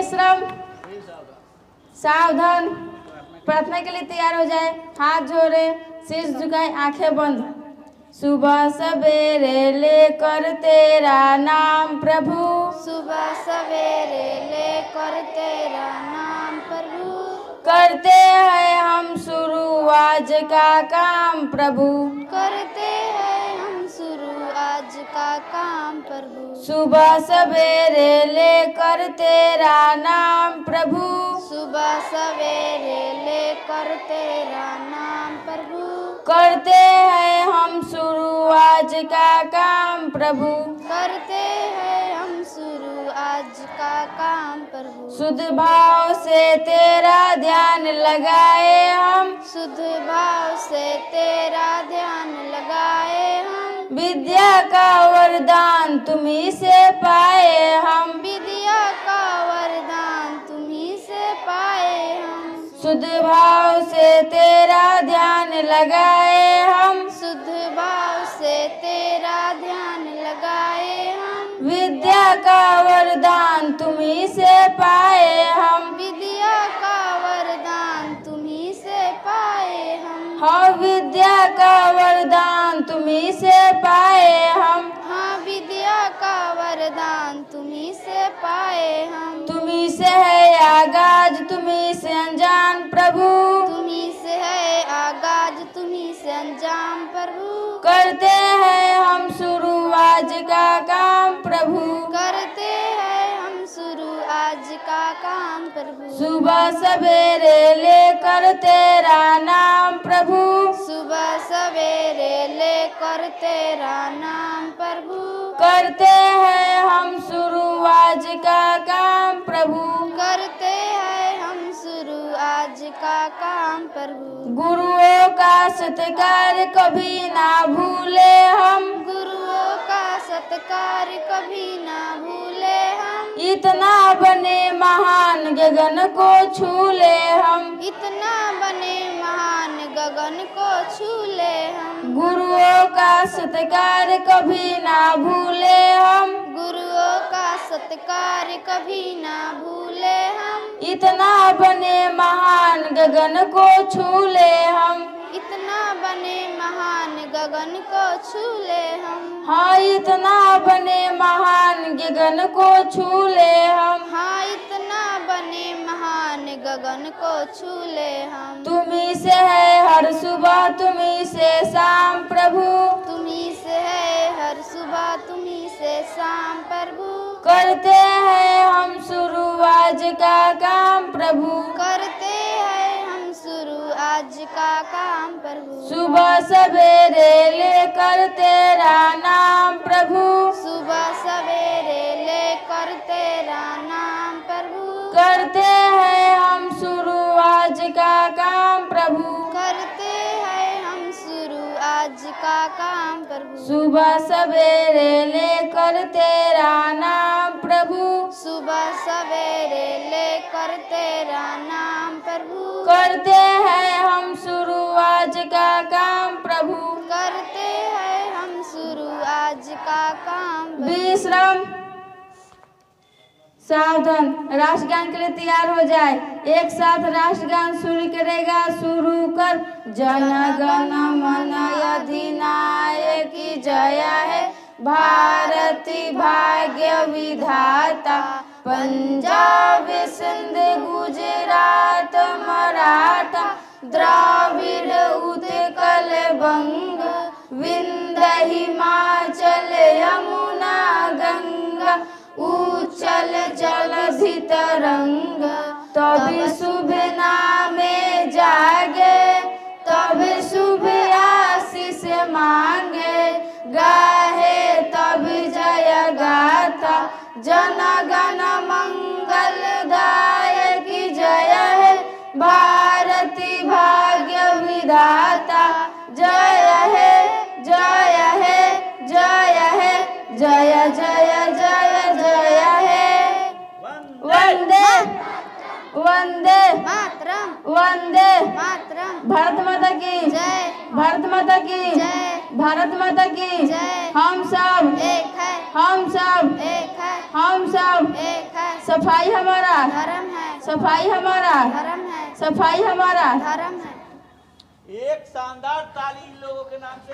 विश्राम, सावधान। प्रार्थना के लिए तैयार हो जाए, हाथ जोड़े, शीश झुकाए, आंखें बंद। सुबह सवेरे लेकर तेरा नाम प्रभु, सुबह सवेरे लेकर तेरा नाम प्रभु, करते हैं हम शुरू आज का काम प्रभु, करते हैं हम शुरू आज का काम प्रभु। सुबह सवेरे लेकर तेरा नाम प्रभु, सुबह सवेरे लेकर तेरा नाम प्रभु, करते हैं हम शुरू आज का काम प्रभु, करते हैं हम शुरू आज का काम प्रभु। शुद्ध भाव से तेरा ध्यान लगाए हम, शुद्ध भाव से तेरा ध्यान लगाए हम, विद्या का वरदान तुम्ही से पाए हम, विद्या का वरदान तुम्ही से पाए हम। शुद्ध भाव से तेरा ध्यान लगाए हम, शुद्ध भाव से तेरा ध्यान लगाए हम, विद्या का वरदान तुम्ही से पाए हम, विद्या का वरदान तुम्ही से पाए हम। हाँ विद्या का वरदान तुम्ही से पाए हम, हाँ विद्या का वरदान तुम्ही से पाए हम। तुम्ही से है आगाज तुम्ही से अंजाम प्रभु, तुम्ही से है आगाज तुम्ही से अंजाम प्रभु, करते हैं हम शुरू आज का काम प्रभु, करते हैं हम शुरू आज का काम प्रभु। सुबह सवेरे लेकर तेरा नाम प्रभु, सुबह सवेरे लेकर तेरा नाम प्रभु, करते हैं हम शुरू आज का काम प्रभु, करते हैं हम शुरू आज का काम प्रभु। गुरुओं का सत्कार कभी ना भूले हम, गुरुओं का सत्कार कभी ना भूले हम, इतना बने महान गगन को छू ले हम, इतना बने महान गगन को छू ले हम। गुरुओं का सत्कार कभी ना भूले हम, गुरुओं का सत्कार कभी ना भूले हम, इतना बने महान गगन को छू ले हम, इतना बने महान गगन को छू ले हम। हाँ इतना बने महान गगन को छू ले हम, हाँ इतना बने महान गगन को छू ले हम। तुम्ही से है हर सुबह तुम्ही से शाम प्रभु, तुम्ही से है हर सुबह तुम्ही से शाम प्रभु, करते हैं हम शुरू आज का काम प्रभु, करते हैं हम शुरू आज का काम प्रभु। सुबह सवेरे लेकर तेरा नाम प्रभु, सुबह सवेरे लेकर तेरा नाम प्रभु, करते हैं हम शुरू आज का काम प्रभु, करते हैं हम शुरू आज का काम प्रभु। सुबह सवेरे लेकर तेरा नाम प्रभु, सुबह सवेरे लेकर तेरा नाम प्रभु, करते हैं हम शुरू आज का काम प्रभु, करते हैं हम शुरू आज का काम प्रभु। विश्राम, सावधान। राष्ट्रगान के लिए तैयार हो जाए, एक साथ राष्ट्रगान शुरू करेगा, शुरू कर। जन गण मन अधिनायक जय है, भारती भाग्य विधाता, पंजाब सिंध गुजरात मराठा, द्राविड़ उत्कल बंग, विंध्य हिमाचल यमुना गंगा, उच्चल जलधि तरंग, तभी शुभ नामे जागे, तभी शुभ आशीष मांगे, गाहे तभी जय गाथा, जन गण मंगल दायक जय है, भारती भाग्य विधाता, जय है जय है जय है, जय जय जय जय है। वंदे वंदे मातरम, वंदे मातरम। भारत माता की जय, भारत माता की जय, भारत माता की जय। हम सब एक है, हम सब एक है। हम सब, एक है, सफाई हमारा, धर्म है, सफाई हमारा, धर्म है, सफाई हमारा। धर्म है। एक शानदार ताली इन लोगों के नाम से।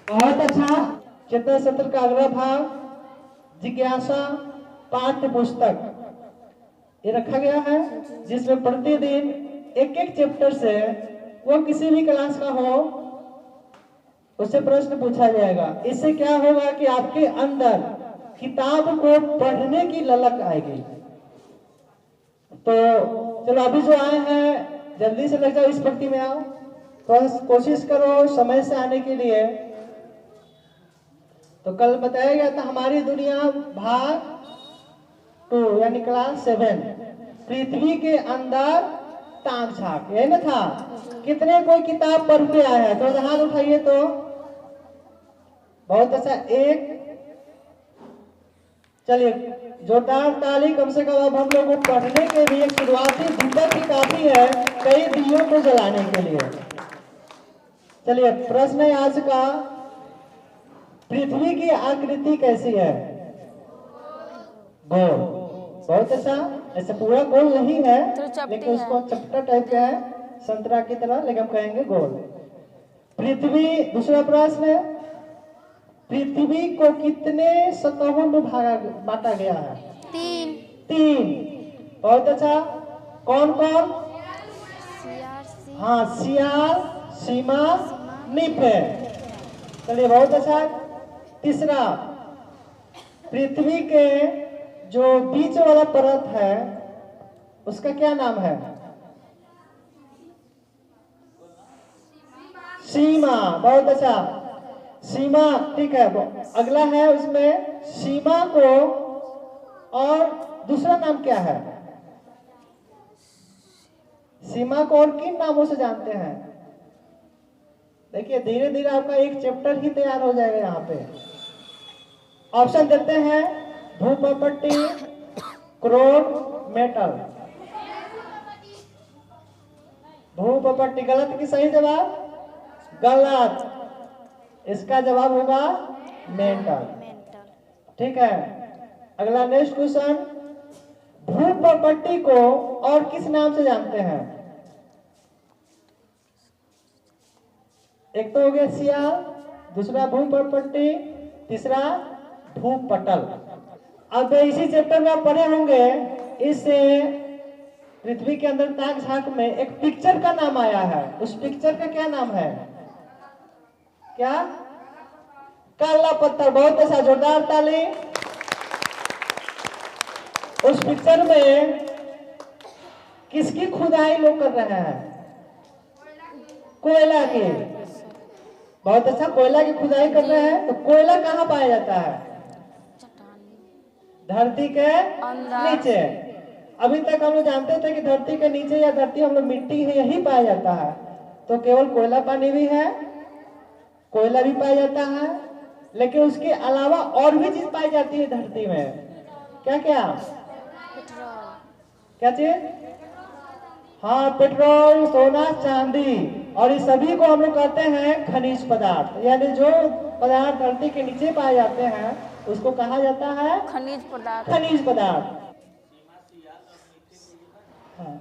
बहुत अच्छा। चेतना सत्र का अगला भाग जिज्ञासा पाठ्य पुस्तक ये रखा गया है, जिसमें प्रतिदिन एक एक चैप्टर से वो किसी भी क्लास का हो उससे प्रश्न पूछा जाएगा। इससे क्या होगा कि आपके अंदर किताब को पढ़ने की ललक आएगी। तो चलो अभी जो आए हैं जल्दी से लग जाओ, इस पंक्ति में आओ, कोशिश करो समय से आने के लिए। तो कल बताया गया था हमारी दुनिया भाग 2 यानी क्लास 7 पृथ्वी के अंदर ताक झांक, यही ना था। कितने कोई किताब पढ़ के आया है तो हाथ उठाइए। तो बहुत अच्छा। एक चलिए जोरदार ताली कम से कम। अब हम लोग को पढ़ने के लिए एक शुरुआती दीपक ही काफी है कई दियों को जलाने के लिए। चलिए प्रश्न है आज का, पृथ्वी की आकृति कैसी है? गोल। बहुत अच्छा। ऐसे पूरा गोल नहीं है लेकिन उसको चपटा टाइप का है, संतरा की तरह, लेकिन हम कहेंगे गोल। पृथ्वी। दूसरा प्रश्न है, पृथ्वी को कितने सतहों में बांटा गया है? 3। बहुत अच्छा। कौन कौन? हाँ, सियाल, सीमा, निप है। चलिए बहुत अच्छा। तीसरा, पृथ्वी के जो बीच वाला परत है उसका क्या नाम है? सीमा। बहुत अच्छा, सीमा। ठीक है। अगला है उसमें सीमा को और दूसरा नाम क्या है? सीमा को और किन नामों से जानते हैं? देखिए धीरे धीरे आपका एक चैप्टर ही तैयार हो जाएगा। यहाँ पे ऑप्शन देते हैं, भूपट्टी, क्रोड, मेटल। भूपट्टी गलत की सही जवाब? गलत। इसका जवाब होगा मेटल। ठीक है। अगला नेक्स्ट क्वेश्चन, भूपट्टी को और किस नाम से जानते हैं? एक तो हो गया सियाल, दूसरा भूपट्टी, तीसरा भूपटल। अब इसी चैप्टर में आप पढ़े होंगे, इस पृथ्वी के अंदर ताक झांक में एक पिक्चर का नाम आया है। उस पिक्चर का क्या नाम है? क्या? काला पत्थर। बहुत अच्छा, जोरदार ताली। उस पिक्चर में किसकी खुदाई लोग कर रहे हैं? कोयला की। बहुत अच्छा, कोयला की खुदाई कर रहे हैं। तो कोयला कहाँ पाया जाता है? धरती के नीचे। अभी तक हम लोग जानते थे कि धरती के नीचे या धरती हम लोग मिट्टी है यही पाया जाता है। तो केवल कोयला पानी भी है, कोयला भी पाया जाता है, लेकिन उसके अलावा और भी चीज पाई जाती है धरती में। क्या क्या? क्या चीज? हाँ, पेट्रोल, सोना, चांदी। और इस सभी को हम लोग कहते हैं खनिज पदार्थ। यानी जो पदार्थ धरती के नीचे पाए जाते हैं उसको कहा जाता है खनिज पदार्थ। खनिज पदार्थ। हाँ।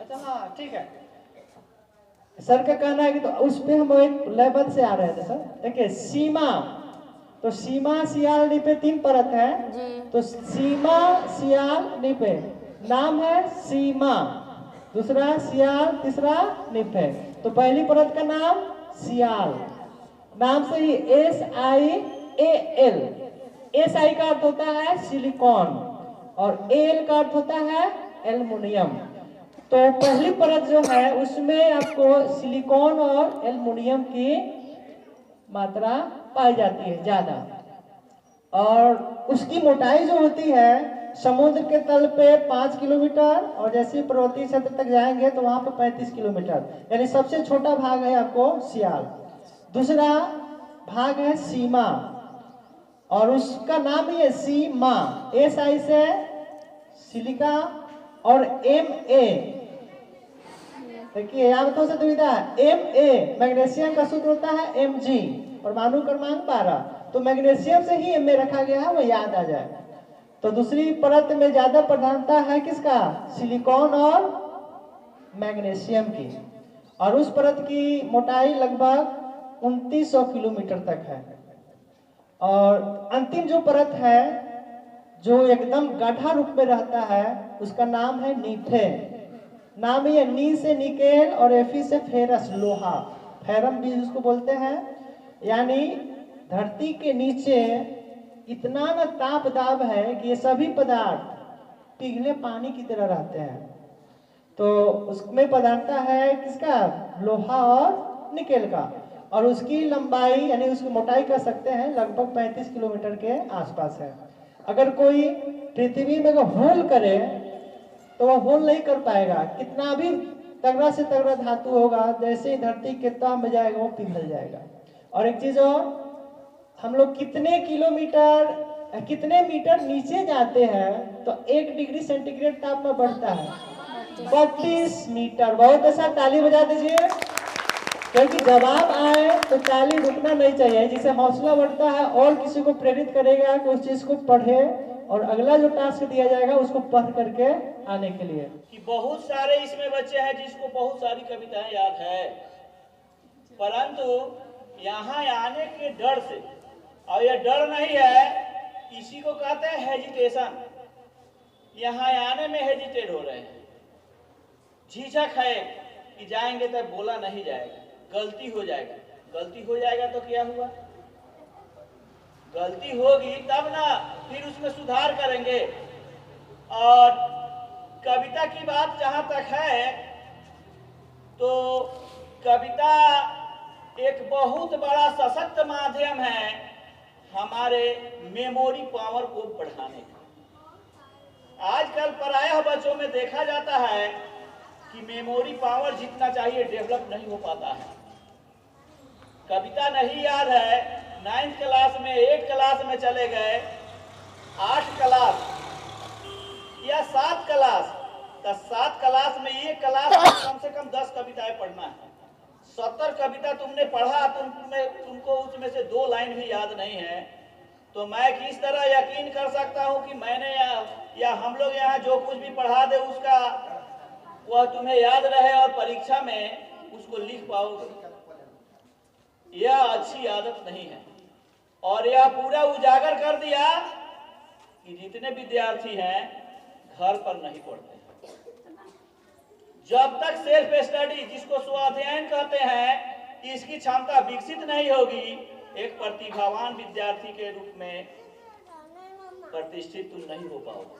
अच्छा, हाँ ठीक है। सर का कहना है कि तो उस पे हम एक लेवल से आ रहे थे सर। देखिए सीमा, तो सीमा, सियाल, निपे 3 परत है जी। तो सीमा, सियाल, निपे। नाम है सीमा, दूसरा सियाल, तीसरा निप है। तो पहली परत का नाम सियाल। नाम से ही SIAL। SI का अर्थ होता है सिलिकॉन और AL का अर्थ होता है एल्युमिनियम। तो पहली परत जो है उसमें आपको सिलिकॉन और एल्युमिनियम की मात्रा पाई जाती है ज्यादा। और उसकी मोटाई जो होती है समुद्र के तल पे 5 किलोमीटर और जैसे पर्वतीय क्षेत्र तक जाएंगे तो वहां पे 35 किलोमीटर। यानी सबसे छोटा भाग है आपको सियाल। दूसरा भाग है सीमा और उसका नाम ही है सीमा। SI से सिलिका और MA देखिए यहाँ में थोड़ा सा दुविधा है। Ma मैग्नीशियम का सूत्र होता है Mg, परमाणु क्रमांक 12, तो मैग्नीशियम से ही Ma रखा गया है, वो याद आ जाए। तो दूसरी परत में ज्यादा प्रधानता है किसका? सिलिकॉन और मैग्नीशियम की, और उस परत की मोटाई लगभग 2900 किलोमीटर तक है। और अंतिम जो परत है जो एकदम गाढ़ा रूप में रहता है उसका नाम है नीफे। नाम ये नी से निकेल और एफी से फेरस, लोहा, फेरम भी उसको बोलते हैं। यानी धरती के नीचे इतना न ताप दाब है कि ये सभी पदार्थ पिघले पानी की तरह रहते हैं। तो उसमें पदार्थ है किसका? लोहा और निकेल का, और उसकी लंबाई यानी उसकी मोटाई कह सकते हैं लगभग 35 किलोमीटर के आसपास है। अगर कोई पृथ्वी में अगर होल करे तो वह होल नहीं कर पाएगा, कितना भी तगड़ा से तगड़ा धातु होगा, जैसे ही धरती के तह में जाएगा वो पिघल जाएगा। और एक चीज और, हम लोग कितने मीटर नीचे जाते हैं तो 1 डिग्री सेंटीग्रेड तापमान बढ़ता है 32 मीटर। बहुत अच्छा, ताली बजा दीजिए, क्योंकि जब आप आए तो ताली रुकना नहीं चाहिए, जिससे हौसला बढ़ता है और किसी को प्रेरित करेगा कि उस चीज को पढ़े और अगला जो टास्क दिया जाएगा उसको पढ़ करके आने के लिए। कि बहुत सारे इसमें बच्चे हैं जिसको बहुत सारी कविताएं याद है, परंतु यहाँ आने के डर से, और यह डर नहीं है, इसी को कहते हैं हेजिटेशन। यहाँ आने में हेजिटेट हो रहे हैं, झिझक है कि जाएंगे तब बोला नहीं जाएगा, गलती हो जाएगा। गलती हो जाएगा तो क्या हुआ? गलती होगी तब ना फिर उसमें सुधार करेंगे। और कविता की बात जहां तक है तो कविता एक बहुत बड़ा सशक्त माध्यम है हमारे मेमोरी पावर को बढ़ाने का। आजकल प्रायः बच्चों में देखा जाता है कि मेमोरी पावर जितना चाहिए डेवलप नहीं हो पाता है। कविता नहीं याद है, 9th क्लास में 8 क्लास में चले गए, 8 क्लास या 7 क्लास, तो 7 क्लास में एक क्लास में कम से कम 10 कविताएं पढ़ना है। 70 कविता तुमने पढ़ा, तुमको उसमें से 2 लाइन भी याद नहीं है, तो मैं किस तरह यकीन कर सकता हूं कि मैंने या हम लोग यहाँ जो कुछ भी पढ़ा दे उसका वह तुम्हें याद रहे और परीक्षा में उसको लिख पाओगे? यह अच्छी आदत नहीं है। और यह पूरा उजागर कर दिया कि जितने विद्यार्थी हैं घर पर नहीं पढ़ते। जब तक सेल्फ स्टडी, जिसको स्वाध्यायन कहते हैं, इसकी क्षमता विकसित नहीं होगी, एक प्रतिभावान विद्यार्थी के रूप में प्रतिष्ठित तुम नहीं हो पाओगे।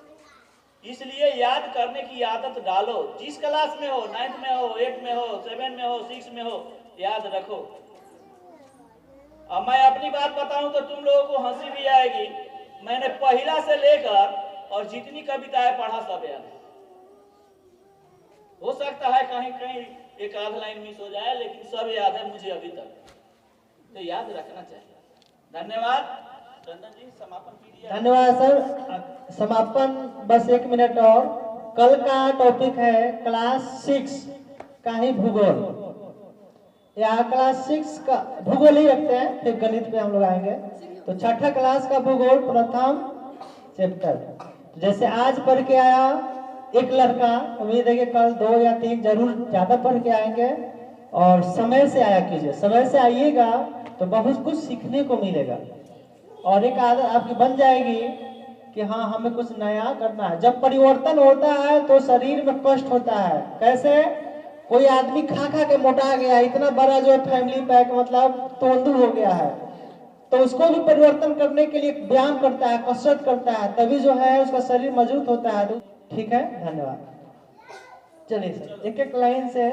इसलिए याद करने की आदत डालो। जिस क्लास में हो, 9th में हो, 8 में हो, 7 में हो, 6 में हो, याद रखो। अब मैं अपनी बात बताऊं तो तुम लोगों को हंसी भी आएगी। मैंने पहला से लेकर और जितनी कविताएं पढ़ा सब याद है। हो सकता है कहीं कहीं एक आध लाइन मिस हो जाए, लेकिन सब याद है मुझे अभी तक, तो याद रखना चाहिए। धन्यवाद। चंदन जी समापन कीजिए। धन्यवाद सर। समापन बस 1 मिनट और। कल का टॉपिक है क्लास 6 का ही भूगोल, या क्लास 6 का भूगोल ही रखते हैं, फिर गणित पे हम लोग आएंगे। तो 6ठा क्लास का भूगोल प्रथम चैप्टर। जैसे आज पढ़ के आया एक लड़का, उम्मीद है कि कल 2 या 3 जरूर ज्यादा पढ़ के आएंगे। और समय से आया कीजिए, समय से आइएगा तो बहुत कुछ सीखने को मिलेगा और एक आदत आपकी बन जाएगी कि हाँ हमें कुछ नया करना है। जब परिवर्तन होता है तो शरीर में कष्ट होता है। कैसे? कोई आदमी खा खा के मोटा गया, इतना बड़ा जो है फैमिली पैक मतलब तोंदू हो गया है, तो उसको भी परिवर्तन करने के लिए व्यायाम करता है, कसरत करता है, तभी जो है उसका शरीर मजबूत होता है। ठीक है, धन्यवाद। चलिए सर, एक एक लाइन से